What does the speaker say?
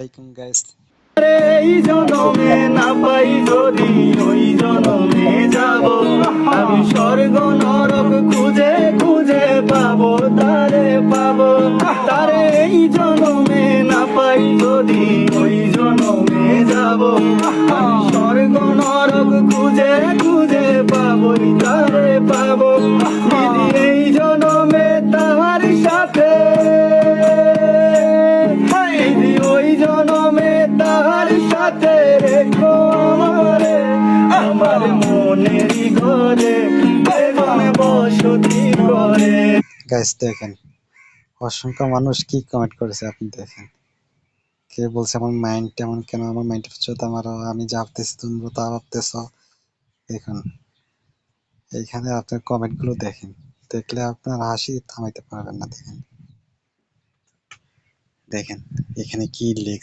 আলাইকুম গাইস। এই জনমে না পাই যদি ওই জনমে যাব আমি স্বর্গ নরক খুঁজে খুঁজে পাবো তারে এই জনমে না পাই যদি ওই জনমে যাব আমি স্বর্গ নরক খুঁজে খুঁজে পাবো যদি এই জনমে তাহার সাথে যদি ওই জনমে তাহার সাথে রেখো আমারে আমার মনেরই ঘরে বেগমে বসতি করে। গাইস দেখেন, অসংখ্য মানুষ কি কমেন্ট করেছে আপনি দেখেন। কে বলছে আমার মাইন্ড এমন কেন, আমার মাইন্ডের চোদ্দ মারো, আমি যা ভাবতেছি তুমি তা ভাবতেছ। দেখুন এইখানে আপনার কমেন্ট গুলো দেখেন, দেখলে আপনার হাসি থামাইতে পারবেন না। দেখেন দেখেন এখানে কি লিখছে।